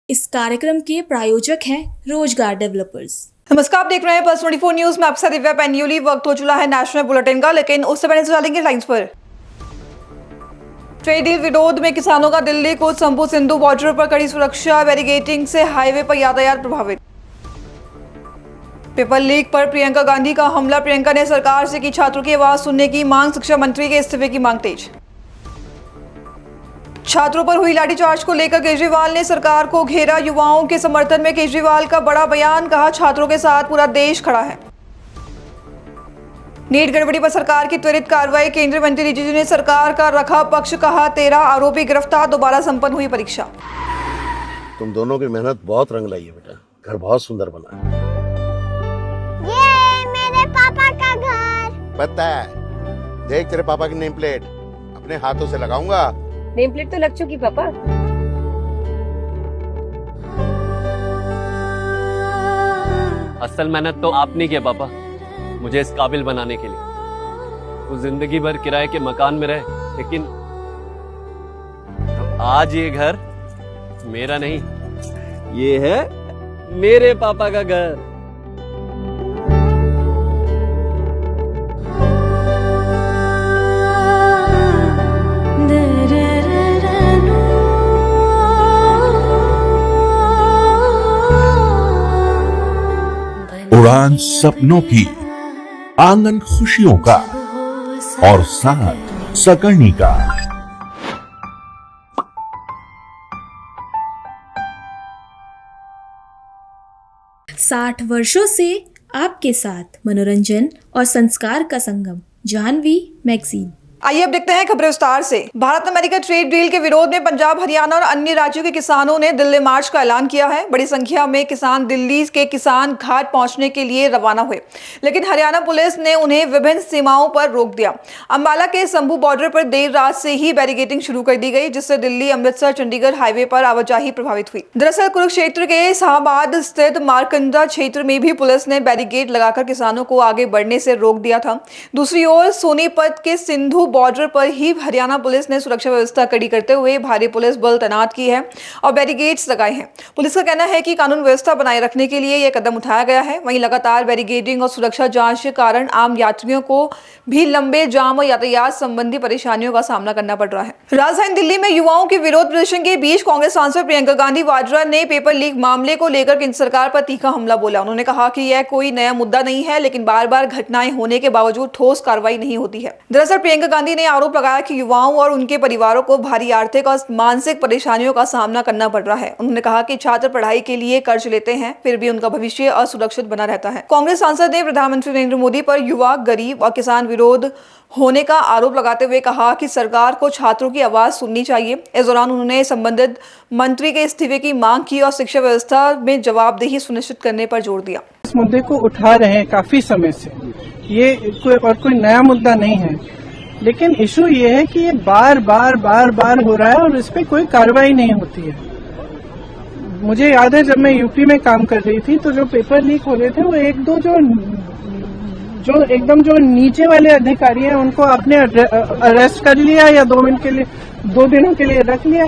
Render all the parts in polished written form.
इस कार्यक्रम के प्रायोजक हैं रोजगार डेवलपर्स। नमस्कार, आप देख रहे हैं प्लस 24 न्यूज में आपके साथ दिव्या पैन्यूली। वक्त हो चुका है नेशनल बुलेटिन का, लेकिन उससे पहले डालेंगे लाइन्स पर। ट्रेड डील विरोध में किसानों का दिल्ली को शंभू सिंधु बॉर्डर पर कड़ी सुरक्षा, बैरिकेडिंग से हाईवे पर यातायात प्रभावित। पेपर लीक पर प्रियंका गांधी का हमला, प्रियंका ने सरकार से की छात्रों की आवाज सुनने की मांग, शिक्षा मंत्री के इस्तीफे की मांग तेज। छात्रों पर हुई लाठीचार्ज को लेकर केजरीवाल ने सरकार को घेरा, युवाओं के समर्थन में केजरीवाल का बड़ा बयान, कहा छात्रों के साथ पूरा देश खड़ा है। नीट गड़बड़ी पर सरकार की त्वरित कार्रवाई, केंद्रीय मंत्री रिजिजू ने सरकार का रखा पक्ष, कहा 13 आरोपी गिरफ्तार, दोबारा संपन्न हुई परीक्षा। तुम दोनों की मेहनत बहुत रंग लाई है बेटा, घर बहुत सुंदर बना है। ये मेरे पापा का घर। पता है, देख तेरे पापा की नेम प्लेट अपने हाथों से लगाऊंगा। नेम प्लेट तो लग चुकी पापा। असल मेहनत तो आपने किया पापा, मुझे इस काबिल बनाने के लिए। वो जिंदगी भर किराए के मकान में रहे, लेकिन तो आज ये घर मेरा नहीं, ये है मेरे पापा का घर। उड़ान सपनों की, आंगन खुशियों का और साथ सकर्णी का। साठ वर्षों से आपके साथ मनोरंजन और संस्कार का संगम, जाह्नवी मैगजीन। आइए अब देखते हैं खबरें विस्तार से। भारत अमेरिका ट्रेड डील के विरोध में पंजाब, हरियाणा और अन्य राज्यों के किसानों ने दिल्ली मार्च का ऐलान किया है। बड़ी संख्या में किसान दिल्ली के किसान घाट पहुंचने के लिए रवाना हुए, लेकिन हरियाणा पुलिस ने उन्हें विभिन्न सीमाओं पर रोक दिया। अंबाला के शंभू बॉर्डर पर देर रात से ही बैरिकेडिंग शुरू कर दी गई, जिससे दिल्ली अमृतसर चंडीगढ़ हाईवे पर आवाजाही प्रभावित हुई। दरअसल कुरुक्षेत्र के शाहबाद स्थित मारकंडा क्षेत्र में भी पुलिस ने बैरिकेड लगाकर किसानों को आगे बढ़ने से रोक दिया था। दूसरी ओर सोनीपत के सिंधु बॉर्डर पर ही हरियाणा पुलिस ने सुरक्षा व्यवस्था कड़ी करते हुए भारी पुलिस बल तैनात की है और बैरिकेड्स लगाए हैं। पुलिस का कहना है कि कानून व्यवस्था बनाए रखने के लिए यह कदम उठाया गया है। वहीं लगातार बैरिकेडिंग और सुरक्षा जांच के कारण आम यात्रियों को भी लंबे जाम और यातायात संबंधी परेशानियों का सामना करना पड़ रहा है। राजधानी दिल्ली में युवाओं के विरोध प्रदर्शन के बीच कांग्रेस सांसद प्रियंका गांधी वाड्रा ने पेपर लीक मामले को लेकर केंद्र सरकार पर तीखा हमला बोला। उन्होंने कहा कि यह कोई नया मुद्दा नहीं है, लेकिन बार बार घटनाएं होने के बावजूद ठोस कार्रवाई नहीं होती है। दरअसल प्रियंका गांधी ने आरोप लगाया कि युवाओं और उनके परिवारों को भारी आर्थिक और मानसिक परेशानियों का सामना करना पड़ रहा है। उन्होंने कहा कि छात्र पढ़ाई के लिए कर्ज लेते हैं, फिर भी उनका भविष्य असुरक्षित बना रहता है। कांग्रेस सांसद ने प्रधानमंत्री नरेंद्र मोदी पर युवा, गरीब और किसान विरोध होने का आरोप लगाते हुए कहा कि सरकार को छात्रों की आवाज सुननी चाहिए। इस दौरान उन्होंने संबंधित मंत्री के इस्तीफे की मांग की और शिक्षा व्यवस्था में जवाबदेही सुनिश्चित करने पर जोर दिया। इस मुद्दे को उठा रहे हैं काफी समय से, ये कोई नया मुद्दा नहीं है, लेकिन इशू ये है कि ये बार बार हो रहा है और इस पे कोई कार्रवाई नहीं होती है। मुझे याद है जब मैं यूपी में काम कर रही थी तो जो पेपर लीक हो रहे थे वो एक दो जो एकदम जो नीचे वाले अधिकारी हैं उनको आपने अरेस्ट कर लिया या 2 दिनों के लिए रख लिया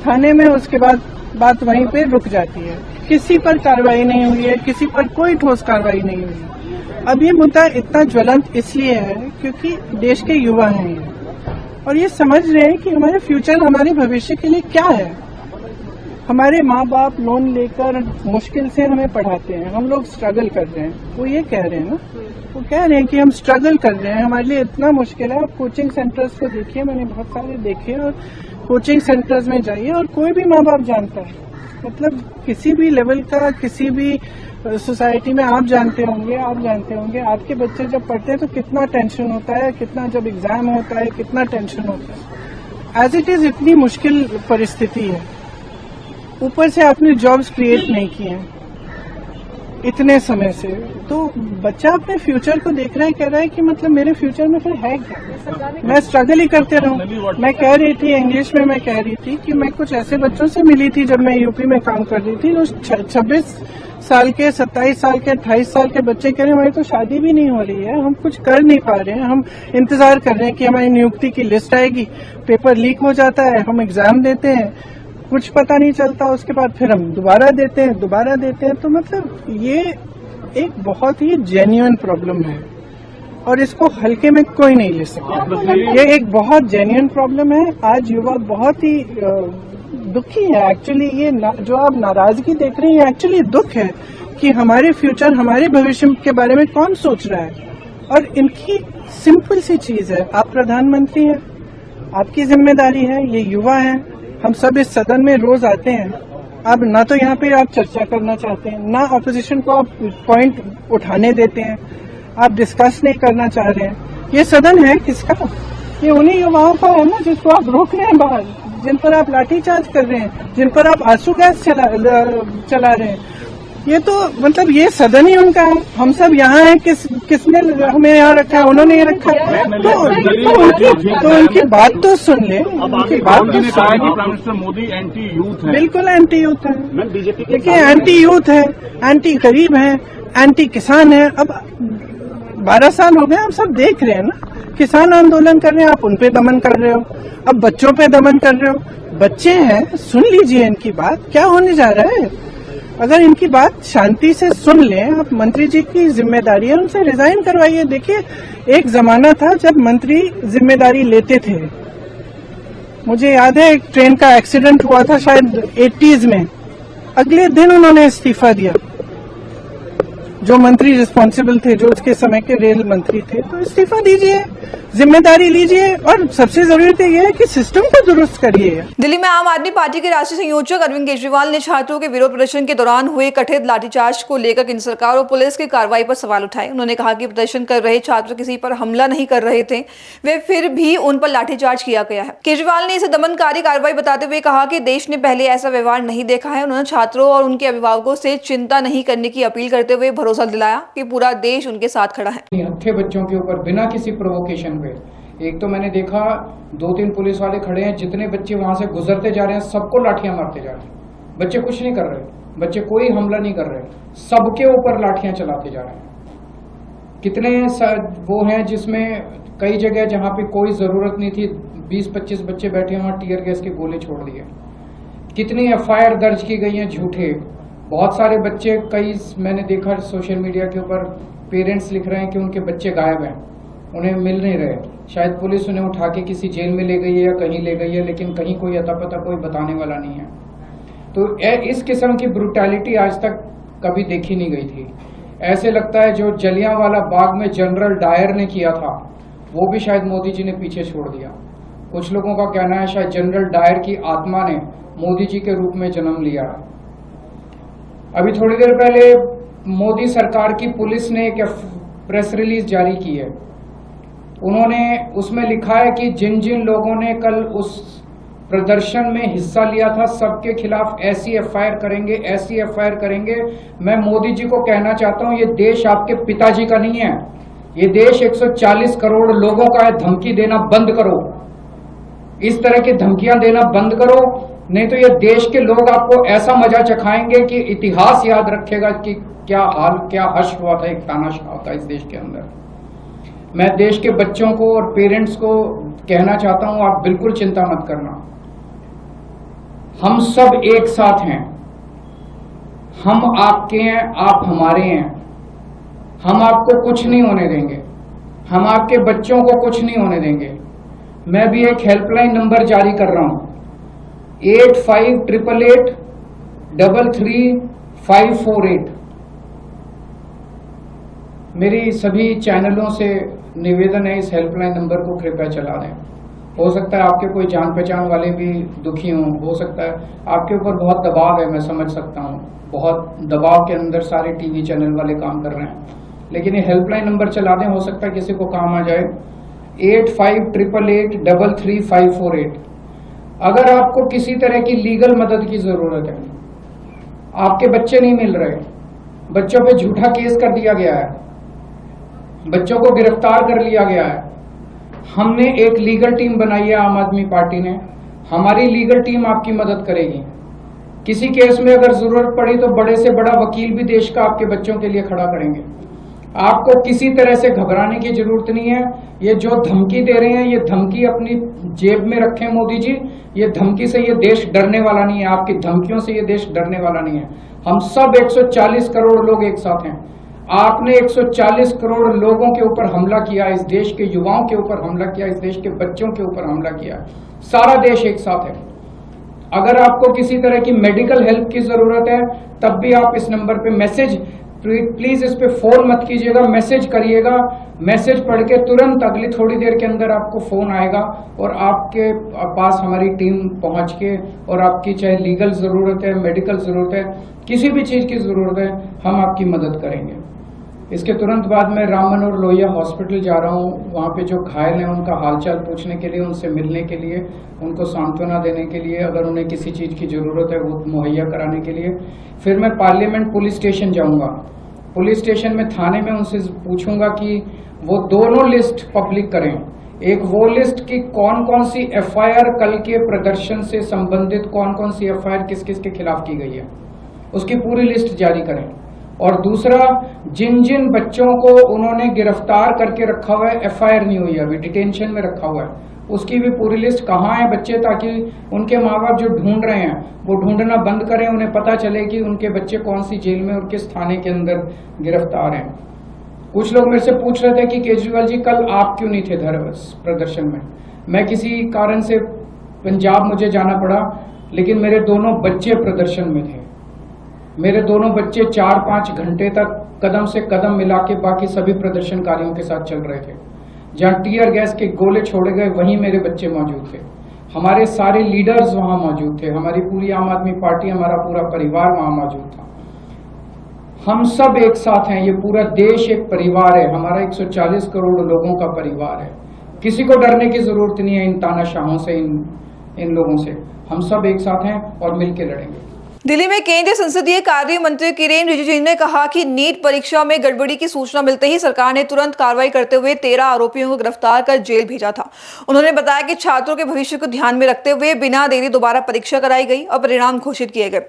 थाने में, उसके बाद बात वहीं पे रुक जाती है। किसी पर कार्रवाई नहीं हुई है, किसी पर कोई ठोस कार्रवाई नहीं हुई है। अब ये मुद्दा इतना ज्वलंत इसलिए है क्योंकि देश के युवा हैं ये, और ये समझ रहे हैं कि हमारे फ्यूचर, हमारे भविष्य के लिए क्या है। हमारे माँ बाप लोन लेकर मुश्किल से हमें पढ़ाते हैं, हम लोग स्ट्रगल कर रहे हैं। वो ये कह रहे हैं ना, वो कह रहे हैं कि हम स्ट्रगल कर रहे हैं, हमारे लिए इतना मुश्किल है। आप कोचिंग सेंटर्स को देखिए, मैंने बहुत सारे देखे, और कोचिंग सेंटर्स में जाइए और कोई भी माँ बाप जानता है, मतलब किसी भी लेवल का, किसी भी सोसाइटी में आप जानते होंगे, आपके बच्चे जब पढ़ते हैं तो कितना टेंशन होता है, कितना जब एग्जाम होता है कितना टेंशन होता है। एज इट इज इतनी मुश्किल परिस्थिति है, ऊपर से आपने जॉब्स क्रिएट नहीं किए हैं इतने समय से, तो बच्चा अपने फ्यूचर को देख रहा है, कह रहा है कि मतलब मेरे फ्यूचर में फिर है क्या, मैं स्ट्रगल ही करते रहूं। मैं कह रही थी इंग्लिश में, मैं कह रही थी कि मैं कुछ ऐसे बच्चों से मिली थी जब मैं यूपी में काम कर रही थी, जो 26 साल के, 27 साल के, 28 साल के बच्चे कह रहे हैं हमारी तो शादी भी नहीं हो रही है, हम कुछ कर नहीं पा रहे हैं, हम इंतजार कर रहे हैं कि हमारी नियुक्ति की लिस्ट आएगी, पेपर लीक हो जाता है, हम एग्जाम देते हैं, कुछ पता नहीं चलता, उसके बाद फिर हम दोबारा देते हैं। तो मतलब ये एक बहुत ही जेन्युइन प्रॉब्लम है और इसको हल्के में कोई नहीं ले सकता। ये एक बहुत जेन्युइन प्रॉब्लम है। आज युवा बहुत ही दुखी है एक्चुअली। ये जो आप नाराजगी देख रहे हैं एक्चुअली दुख है कि हमारे फ्यूचर, हमारे भविष्य के बारे में कौन सोच रहा है। और इनकी सिंपल सी चीज है, आप प्रधानमंत्री हैं, आपकी जिम्मेदारी है, ये युवा है, हम सब इस सदन में रोज आते हैं। अब ना तो यहाँ पे आप चर्चा करना चाहते हैं, ना ऑपोजिशन को आप पॉइंट उठाने देते हैं, आप डिस्कस नहीं करना चाह रहे हैं। ये सदन है किसका? ये उन्हीं युवाओं का है ना जिसको आप रोक रहे हैं बाहर, जिन पर आप लाठीचार्ज कर रहे हैं, जिन पर आप आंसू गैस चला रहे हैं। ये तो मतलब ये सदन ही उनका है। हम सब यहाँ हैं, किसने हमें यहाँ रखा है? उन्होंने रखा है। तो उनकी बात तो सुन ले। उनकी बात तो prime minister Modi anti youth है। बिल्कुल एंटी यूथ है। देखिए एंटी यूथ है, एंटी गरीब है, एंटी किसान है। अब 12 साल हो गए, हम सब देख रहे हैं ना, किसान आंदोलन कर रहे हैं, आप उन पे दमन कर रहे हो, अब बच्चों पे दमन कर रहे हो। बच्चे हैं, सुन लीजिए इनकी बात, क्या होने जा रहा है। अगर इनकी बात शांति से सुन लें, आप मंत्री जी की जिम्मेदारी है, उनसे रिजाइन करवाइए। देखिए एक जमाना था जब मंत्री जिम्मेदारी लेते थे। मुझे याद है एक ट्रेन का एक्सीडेंट हुआ था शायद 80s में, अगले दिन उन्होंने इस्तीफा दिया। जो मंत्री रिस्पॉन्सिबल थे, जो उसके समय के रेल मंत्री थे, तो इस्तीफा दीजिए, जिम्मेदारी लीजिए। और सबसे जरूरी तो यह है कि सिस्टम को दुरुस्त करिए। दिल्ली में आम आदमी पार्टी के राष्ट्रीय संयोजक अरविंद केजरीवाल ने छात्रों के विरोध प्रदर्शन के दौरान हुए कथित लाठीचार्ज को लेकर केंद्र सरकार और पुलिस की कार्रवाई पर सवाल उठाए। उन्होंने कहा कि प्रदर्शन कर रहे छात्र किसी पर हमला नहीं कर रहे थे, वे फिर भी उन पर लाठीचार्ज किया गया है। केजरीवाल ने इसे दमनकारी कार्रवाई बताते हुए कहा कि देश ने पहले ऐसा व्यवहार नहीं देखा है। उन्होंने छात्रों और उनके अभिभावकों से चिंता नहीं करने की अपील करते हुए भरोसा दिलाया कि पूरा देश उनके साथ खड़ा है। हत्थे बच्चों के ऊपर बिना किसी प्रोवोकेशन पे, एक तो मैंने देखा 2-3 पुलिस वाले खड़े हैं, जितने बच्चे वहां से गुजरते जा रहे हैं सबको लाठियां मारते जा रहे हैं। बच्चे कुछ नहीं कर रहे, बच्चे कोई हमला नहीं कर रहे, सबके ऊपर लाठियां चलाते जा रहे हैं। कितने वो हैं जिसमें कई जगह जहां पे कोई जरूरत नहीं थी 20-25 बच्चे बैठे वहां टीयर गैस के गोले छोड़ दिए। कितनी FIR दर्ज की गई हैं झूठे। बहुत सारे बच्चे, कई मैंने देखा सोशल मीडिया के ऊपर पेरेंट्स लिख रहे हैं कि उनके बच्चे गायब हैं, उन्हें मिल नहीं रहे। शायद पुलिस उन्हें उठा के किसी जेल में ले गई है या कहीं ले गई है, लेकिन कहीं कोई अता पता कोई बताने वाला नहीं है। तो इस किस्म की ब्रूटैलिटी आज तक कभी देखी नहीं गई थी। ऐसे लगता है जो जलियांवाला बाग में जनरल डायर ने किया था वो भी शायद मोदी जी ने पीछे छोड़ दिया। कुछ लोगों का कहना है शायद जनरल डायर की आत्मा ने मोदी जी के रूप में जन्म लिया। अभी थोड़ी देर पहले मोदी सरकार की पुलिस ने एक प्रेस रिलीज जारी की है। उन्होंने उसमें लिखा है कि जिन जिन लोगों ने कल उस प्रदर्शन में हिस्सा लिया था सबके खिलाफ ऐसी FIR करेंगे, ऐसी FIR करेंगे। मैं मोदी जी को कहना चाहता हूं, ये देश आपके पिताजी का नहीं है, ये देश 140 करोड़ लोगों का है। धमकी देना बंद करो, इस तरह की धमकियां देना बंद करो, नहीं तो ये देश के लोग आपको ऐसा मजा चखाएंगे कि इतिहास याद रखेगा कि क्या हाल, क्या हश्र हुआ था, एक तानाशाह था इस देश के अंदर। मैं देश के बच्चों को और पेरेंट्स को कहना चाहता हूं, आप बिल्कुल चिंता मत करना, हम सब एक साथ हैं। हम आपके हैं, आप हमारे हैं। हम आपको कुछ नहीं होने देंगे, हम आपके बच्चों को कुछ नहीं होने देंगे। मैं भी एक हेल्पलाइन नंबर जारी कर रहा हूं, 8588333548। मेरी सभी चैनलों से निवेदन है, इस हेल्पलाइन नंबर को कृपया चला दें। हो सकता है आपके कोई जान पहचान वाले भी दुखी हों, हो सकता है आपके ऊपर बहुत दबाव है, मैं समझ सकता हूं, बहुत दबाव के अंदर सारे टीवी चैनल वाले काम कर रहे हैं, लेकिन ये हेल्पलाइन नंबर चला दें, हो सकता है किसी को काम आ जाए। 8588333548। अगर आपको किसी तरह की लीगल मदद की जरूरत है, आपके बच्चे नहीं मिल रहे, बच्चों पे झूठा केस कर दिया गया है, बच्चों को गिरफ्तार कर लिया गया है, हमने एक लीगल टीम बनाई है आम आदमी पार्टी ने, हमारी लीगल टीम आपकी मदद करेगी। किसी केस में अगर जरूरत पड़ी तो बड़े से बड़ा वकील भी देश का आपके बच्चों के लिए खड़ा करेंगे। आपको किसी तरह से घबराने की जरूरत नहीं है। ये जो धमकी दे रहे हैं, ये धमकी अपनी जेब में रखें मोदी जी। ये धमकी से ये देश डरने वाला नहीं है, आपकी धमकियों से ये देश डरने वाला नहीं है। हम सब 140 करोड़ लोग एक साथ हैं। आपने 140 करोड़ लोगों के ऊपर हमला किया, इस देश के युवाओं के ऊपर हमला किया, इस देश के बच्चों के ऊपर हमला किया। सारा देश एक साथ है। अगर आपको किसी तरह की मेडिकल हेल्प की जरूरत है, तब भी आप इस नंबर पे मैसेज, प्लीज इस पे फोन मत कीजिएगा, मैसेज करिएगा। मैसेज पढ़ के तुरंत अगली थोड़ी देर के अंदर आपको फोन आएगा और आपके पास हमारी टीम पहुंच के, और आपकी चाहे लीगल जरूरत है, मेडिकल जरूरत है, किसी भी चीज की जरूरत है, हम आपकी मदद करेंगे। इसके तुरंत बाद मैं राम मनोहर लोहिया हॉस्पिटल जा रहा हूँ। वहाँ पे जो घायल हैं उनका हालचाल पूछने के लिए, उनसे मिलने के लिए, उनको सांत्वना देने के लिए, अगर उन्हें किसी चीज़ की ज़रूरत है वो मुहैया कराने के लिए। फिर मैं पार्लियामेंट पुलिस स्टेशन जाऊँगा। पुलिस स्टेशन में, थाने में उनसे पूछूंगा कि वो दोनों लिस्ट पब्लिक करें। एक वो लिस्ट की कौन कौन सी FIR कल के प्रदर्शन से संबंधित कौन कौन सी FIR किस किस के खिलाफ की गई है, उसकी पूरी लिस्ट जारी करें। और दूसरा, जिन जिन बच्चों को उन्होंने गिरफ्तार करके रखा हुआ है, FIR नहीं हुई है, अभी डिटेंशन में रखा हुआ है, उसकी भी पूरी लिस्ट, कहाँ है बच्चे, ताकि उनके माँ बाप जो ढूंढ रहे हैं वो ढूंढना बंद करें, उन्हें पता चले कि उनके बच्चे कौन सी जेल में और किस थाने के अंदर गिरफ्तार हैं। कुछ लोग मेरे से पूछ रहे थे कि केजरीवाल जी कल आप क्यों नहीं थे प्रदर्शन में। मैं किसी कारण से पंजाब मुझे जाना पड़ा, लेकिन मेरे दोनों बच्चे प्रदर्शन में थे। मेरे दोनों बच्चे 4-5 घंटे तक कदम से कदम मिला के बाकी सभी प्रदर्शनकारियों के साथ चल रहे थे। जहां टीयर गैस के गोले छोड़े गए वहीं मेरे बच्चे मौजूद थे। हमारे सारे लीडर्स वहां मौजूद थे, हमारी पूरी आम आदमी पार्टी, हमारा पूरा परिवार वहां मौजूद था। हम सब एक साथ हैं, ये पूरा देश एक परिवार है, हमारा 140 करोड़ लोगों का परिवार है। किसी को डरने की जरूरत नहीं है इन तानाशाहों से, इन लोगों से। हम सब एक साथ हैं और मिलकर लड़ेंगे। दिल्ली में केंद्रीय संसदीय कार्य मंत्री किरेन रिजिजू ने कहा कि नीट परीक्षा में गड़बड़ी की सूचना मिलते ही सरकार ने तुरंत कार्रवाई करते हुए 13 आरोपियों को गिरफ्तार कर जेल भेजा था। उन्होंने बताया कि छात्रों के भविष्य को ध्यान में रखते हुए बिना देरी दोबारा परीक्षा कराई गई और परिणाम घोषित किए गए।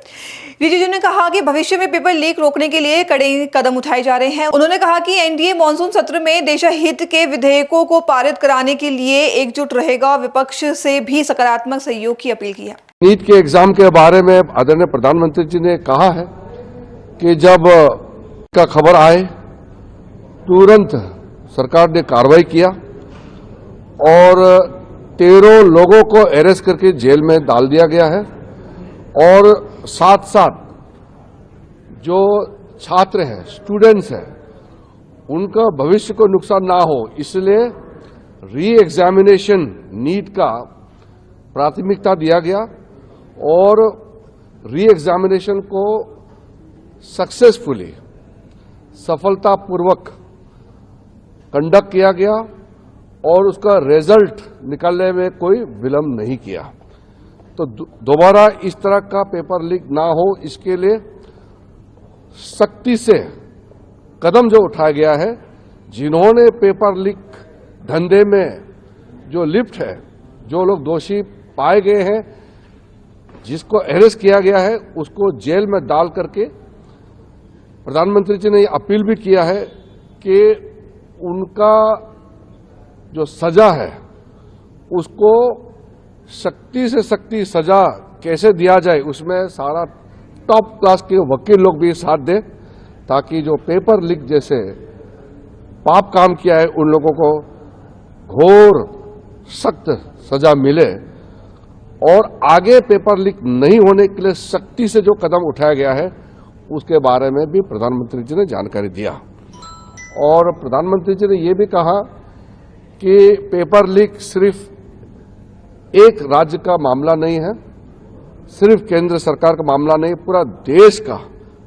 रिजिजू ने कहा कि भविष्य में पेपर लीक रोकने के लिए कड़े कदम उठाए जा रहे हैं। उन्होंने कहा कि एनडीए मानसून सत्र में देशहित के विधेयकों को पारित कराने के लिए एकजुट रहेगा। विपक्ष से भी सकारात्मक सहयोग की अपील की है। नीट के एग्जाम के बारे में आदरणीय प्रधानमंत्री जी ने कहा है कि जब का खबर आए तुरंत सरकार ने कार्रवाई किया और 13 लोगों को अरेस्ट करके जेल में डाल दिया गया है। और साथ साथ जो छात्र हैं, स्टूडेंट्स हैं, उनका भविष्य को नुकसान ना हो इसलिए री एग्जामिनेशन नीट का प्राथमिकता दिया गया और री एग्जामिनेशन को सक्सेसफुली, सफलतापूर्वक कंडक्ट किया गया और उसका रिजल्ट निकलने में कोई विलंब नहीं किया। तो दोबारा इस तरह का पेपर लीक ना हो इसके लिए सख्ती से कदम जो उठाया गया है। जिन्होंने पेपर लीक धंधे में जो लिप्त है, जो लोग दोषी पाए गए हैं, जिसको अरेस्ट किया गया है, उसको जेल में डाल करके प्रधानमंत्री जी ने ये अपील भी किया है कि उनका जो सजा है उसको सख्ती से सख्ती सजा कैसे दिया जाए, उसमें सारा टॉप क्लास के वकील लोग भी साथ दें ताकि जो पेपर लीक जैसे पाप काम किया है उन लोगों को घोर सख्त सजा मिले और आगे पेपर लीक नहीं होने के लिए सख्ती से जो कदम उठाया गया है उसके बारे में भी प्रधानमंत्री जी ने जानकारी दिया। और प्रधानमंत्री जी ने ये भी कहा कि पेपर लीक सिर्फ एक राज्य का मामला नहीं है, सिर्फ केंद्र सरकार का मामला नहीं, पूरा देश का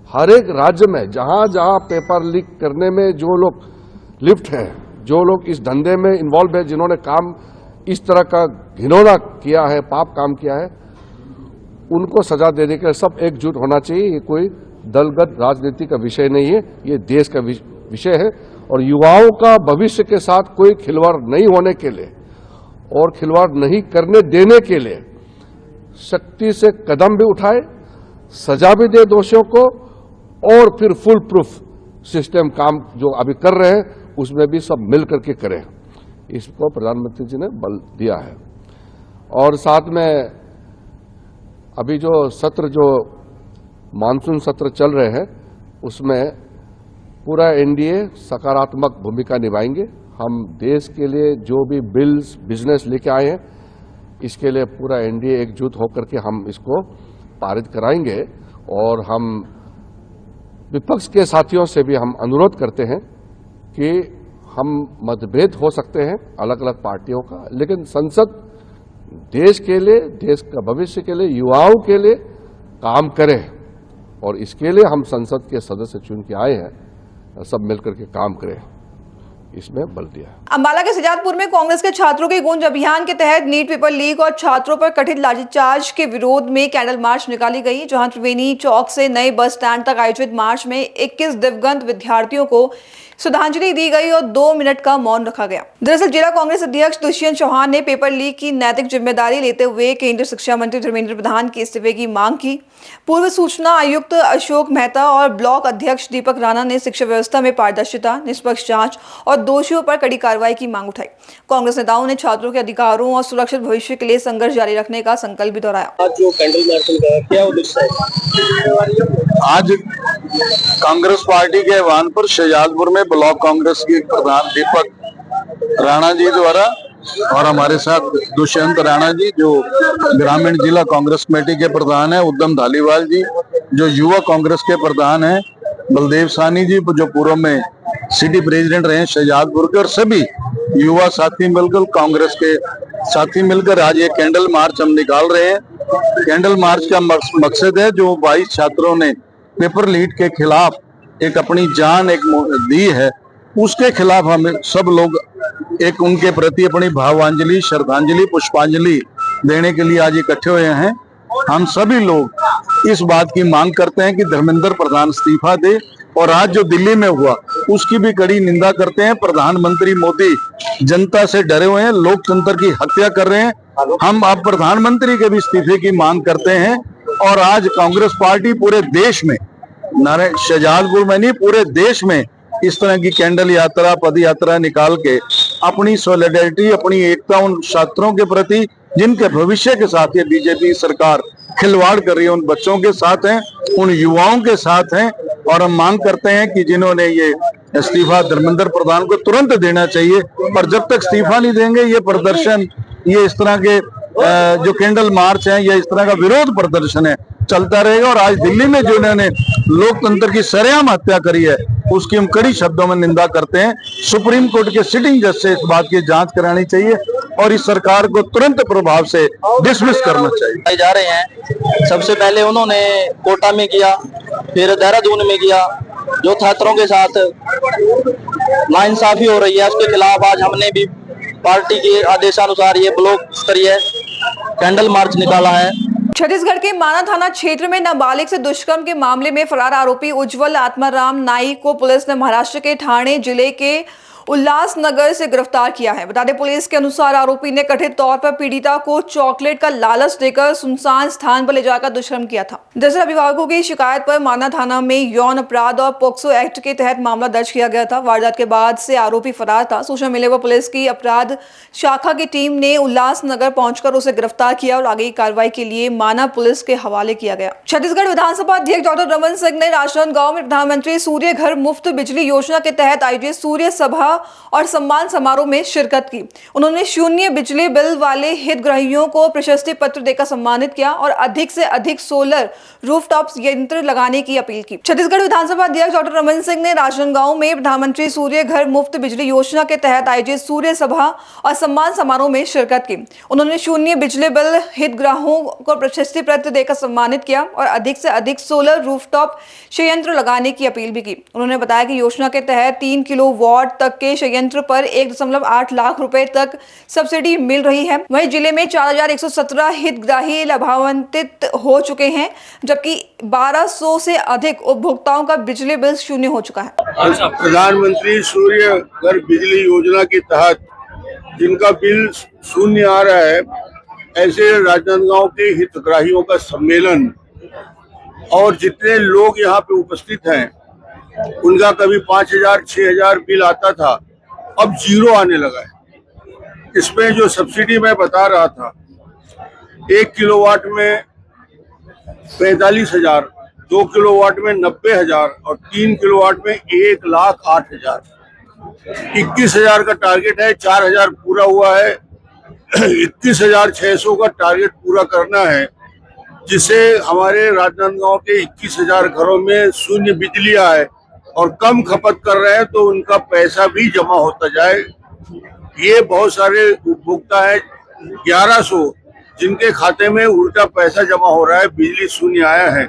हर एक राज्य में जहां जहां पेपर लीक करने में जो लोग लिप्त हैं, जो लोग इस धंधे में इन्वॉल्व है, जिन्होंने काम इस तरह का घिनौना किया है, पाप काम किया है, उनको सजा देने के लिए सब एकजुट होना चाहिए। ये कोई दलगत राजनीति का विषय नहीं है, ये देश का विषय है। और युवाओं का भविष्य के साथ कोई खिलवाड़ नहीं होने के लिए और खिलवाड़ नहीं करने देने के लिए सख्ती से कदम भी उठाए, सजा भी दे दोषियों को और फिर फुल प्रूफ सिस्टम काम जो अभी कर रहे हैं उसमें भी सब मिल करके करें, इसको प्रधानमंत्री जी ने बल दिया है। और साथ में अभी जो सत्र, जो मानसून सत्र चल रहे हैं, उसमें पूरा एनडीए सकारात्मक भूमिका निभाएंगे। हम देश के लिए जो भी बिल्स, बिजनेस लेके आए हैं, इसके लिए पूरा एनडीए एकजुट होकर के हम इसको पारित कराएंगे। और हम विपक्ष के साथियों से भी हम अनुरोध करते हैं कि हम मतभेद हो सकते हैं अलग अलग पार्टियों का, लेकिन संसद देश के लिए, देश का भविष्य के लिए, युवाओं के लिए काम करे। और इसके लिए हम संसद के सदस्य चुन के आए हैं, सब मिलकर के काम करें, इसमें बल दिया। अंबाला के सजादपुर में कांग्रेस के छात्रों के गूंज अभियान के तहत नीट पेपर लीक और छात्रों पर कथित लाठीचार्ज के विरोध में कैंडल मार्च निकाली गई, जहां त्रिवेणी चौक से नए बस स्टैंड तक आयोजित मार्च में 21 दिवंगत विद्यार्थियों को श्रद्धांजलि दी गई और 2 मिनट का मौन रखा गया। दरअसल जिला कांग्रेस अध्यक्ष दुष्यंत चौहान ने पेपर लीक की नैतिक जिम्मेदारी लेते हुए केंद्रीय शिक्षा मंत्री धर्मेंद्र प्रधान के इस्तीफे की मांग की। पूर्व सूचना आयुक्त अशोक मेहता और ब्लॉक अध्यक्ष दीपक राणा ने शिक्षा व्यवस्था में पारदर्शिता, निष्पक्ष जांच और दोषियों पर कड़ी कार्रवाई की मांग उठाई। कांग्रेस नेताओं ने छात्रों के अधिकारों और सुरक्षित भविष्य के लिए संघर्ष जारी रखने का संकल्प भी दोहराया। आज जो कैंडल मार्चिंग का क्या उद्देश्य है? आज कांग्रेस पार्टी के आह्वान पर शहजादपुर में ब्लॉक कांग्रेस के प्रधान दीपक राणा जी द्वारा और हमारे साथ दुष्यंत राणा जी जो ग्रामीण जिला कांग्रेस कमेटी के प्रधान है, उद्यम धालीवाल जी जो युवा कांग्रेस के प्रधान हैं, बलदेव सानी जी जो पूर्व में सिटी प्रेसिडेंट रहे शहजादपुर के, और सभी युवा साथी मिलकर, कांग्रेस के साथी मिलकर आज ये कैंडल मार्च हम निकाल रहे हैं। कैंडल मार्च का मकसद है, जो 22 छात्रों ने पेपर लीक के खिलाफ एक अपनी जान एक दी है, उसके खिलाफ हम सब लोग एक उनके प्रति अपनी भावांजलि, श्रद्धांजलि, पुष्पांजलि देने के लिए आज इकट्ठे हुए हैं। हम सभी लोग इस बात की मांग करते हैं कि धर्मेंद्र प्रधान इस्तीफा दे, और आज जो दिल्ली में हुआ उसकी भी कड़ी निंदा करते हैं। प्रधानमंत्री मोदी जनता से डरे हुए हैं, लोकतंत्र की हत्या कर रहे हैं। हम अब प्रधानमंत्री के भी इस्तीफे की मांग करते हैं। और आज कांग्रेस पार्टी पूरे देश में, शहजादपुर में नहीं, पूरे देश में इस तरह की कैंडल यात्रा, पद यात्रा निकाल के अपनी सॉलिडेरिटी, अपनी एकता उन छात्रों के प्रति जिनके भविष्य के साथ ये बीजेपी सरकार खिलवाड़ कर रही है, उन बच्चों के साथ हैं, उन युवाओं के साथ हैं। और हम मांग करते हैं कि जिन्होंने ये इस्तीफा धर्मेंद्र प्रधान को तुरंत देना चाहिए, और जब तक इस्तीफा नहीं देंगे ये प्रदर्शन, ये इस तरह के जो कैंडल मार्च है, ये इस तरह का विरोध प्रदर्शन है, चलता रहेगा। और आज दिल्ली में जो इन्होंने लोकतंत्र की सरेआम हत्या करी है, उसकी हम कड़ी शब्दों में निंदा करते हैं। सुप्रीम कोर्ट के सिटिंग जज से इस बात की जांच करानी चाहिए और इस सरकार को तुरंत प्रभाव से डिसमिस करना चाहिए। जा रहे हैं, सबसे पहले उन्होंने कोटा में किया, फिर देहरादून में किया, जो छात्रों के साथ नाइंसाफी हो रही है उसके खिलाफ आज हमने भी पार्टी के आदेशानुसार ये ब्लॉक स्तरीय कैंडल मार्च निकाला है। छत्तीसगढ़ के माना थाना क्षेत्र में नाबालिग से दुष्कर्म के मामले में फरार आरोपी उज्जवल आत्माराम नाइक को पुलिस ने महाराष्ट्र के ठाणे जिले के उल्लासनगर से गिरफ्तार किया है। बता दें, पुलिस के अनुसार आरोपी ने कथित तौर पर पीड़िता को चॉकलेट का लालच देकर सुनसान स्थान पर ले जाकर दुष्कर्म किया था। दरअसल अभिभावकों की शिकायत पर माना थाना में यौन अपराध और पोक्सो एक्ट के तहत मामला दर्ज किया गया था। वारदात के बाद से आरोपी फरार था। सूचना मिले पर पुलिस की अपराध शाखा की टीम ने उल्लासनगर पहुंचकर उसे गिरफ्तार किया और आगे की कार्रवाई के लिए माना पुलिस के हवाले किया गया। छत्तीसगढ़ विधानसभा अध्यक्ष डॉक्टर रमन सिंह ने राजनांदगांव में प्रधानमंत्री सूर्य घर मुफ्त बिजली योजना के तहत आयोजित सूर्य सभा और सम्मान समारोह में शिरकत की। उन्होंने शून्य बिजली बिल वाले हितग्राहियों को प्रशस्ति पत्र देकर सम्मानित किया और अधिक से अधिक सोलर रूफटॉप यंत्र लगाने की अपील की। छत्तीसगढ़ विधानसभा अध्यक्ष डॉक्टर रमन सिंह ने राजनांदगांव में प्रधानमंत्री सूर्य घर मुफ्त बिजली योजना के तहत आयोजित सूर्य सभा और सम्मान समारोह में शिरकत की। उन्होंने शून्य बिजली बिल हितग्राहियों को प्रशस्ति पत्र देकर सम्मानित किया और अधिक से अधिक सोलर रूफटॉप संयंत्र लगाने की अपील भी की। उन्होंने बताया कि योजना के तहत 3 किलोवाट तक के संयंत्र पर 1.8 लाख रुपए तक सब्सिडी मिल रही है। वहीं जिले में 4117 हितग्राही लाभान्वित हो चुके हैं, जबकि 1200 से अधिक उपभोक्ताओं का बिजली बिल शून्य हो चुका है। प्रधानमंत्री सूर्य घर बिजली योजना के तहत जिनका बिल शून्य आ रहा है, ऐसे राजनांदगांव के हितग्राहियों का सम्मेलन और जितने लोग यहाँ पे उपस्थित हैं उनका कभी 5,000 6,000 बिल आता था, अब 0 आने लगा है। इसमें जो सब्सिडी मैं बता रहा था, 1 किलोवाट में 45,000, 2 किलोवाट में 90,000 और 3 किलोवाट में 1,08,000। 21,000 का टारगेट है, 4,000 पूरा हुआ है। 21,600 का टारगेट पूरा करना है, जिससे हमारे राजनांदगांव के 21,000 घरों में शून्य बिजली आए और कम खपत कर रहे हैं तो उनका पैसा भी जमा होता जाए। ये बहुत सारे उपभोक्ता है, 1100, जिनके खाते में उल्टा पैसा जमा हो रहा है, बिजली शून्य आया है।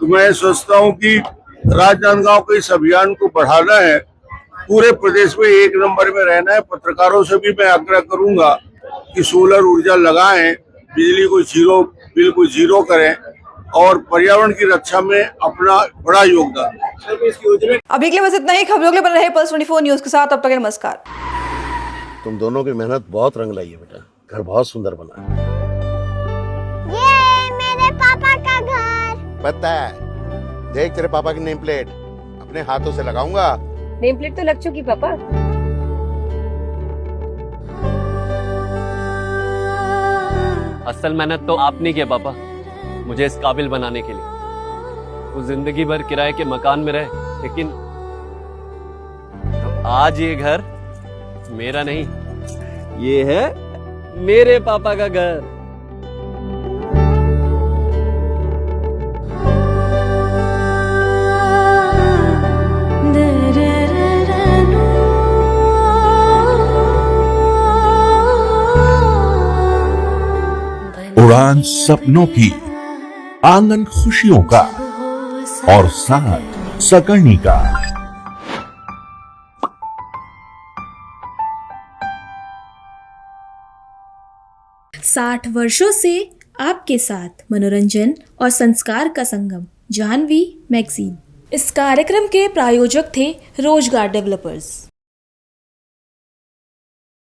तो मैं सोचता हूँ कि राजनांदगांव के इस अभियान को बढ़ाना है, पूरे प्रदेश में 1 नंबर में रहना है। पत्रकारों से भी मैं आग्रह करूंगा कि सोलर ऊर्जा लगाएं, बिजली को जीरो, बिल को जीरो करें और पर्यावरण की रक्षा में अपना बड़ा योगदान। अभी के लिए बस इतना ही। खबरों के लिए बने रहे पल्स 24 न्यूज के साथ। अब तक नमस्कार। तुम दोनों की मेहनत बहुत रंग लाई है बेटा, घर बहुत सुंदर बना है। ये मेरे पापा का घर। पता है, देख तेरे पापा की नेम प्लेट अपने हाथों से लगाऊंगा। नेम प्लेट तो लग चुकी पापा। असल मेहनत तो आपने की है पापा, मुझे इस काबिल बनाने के लिए। वो जिंदगी भर किराए के मकान में रहे, लेकिन आज ये घर मेरा नहीं, ये है मेरे पापा का घर। उड़ान सपनों की, आंगन खुशियों का और साथ सकर्णी का। 60 वर्षों से आपके साथ मनोरंजन और संस्कार का संगम, जाह्नवी मैगजीन। इस कार्यक्रम के प्रायोजक थे रोजगार डेवलपर्स।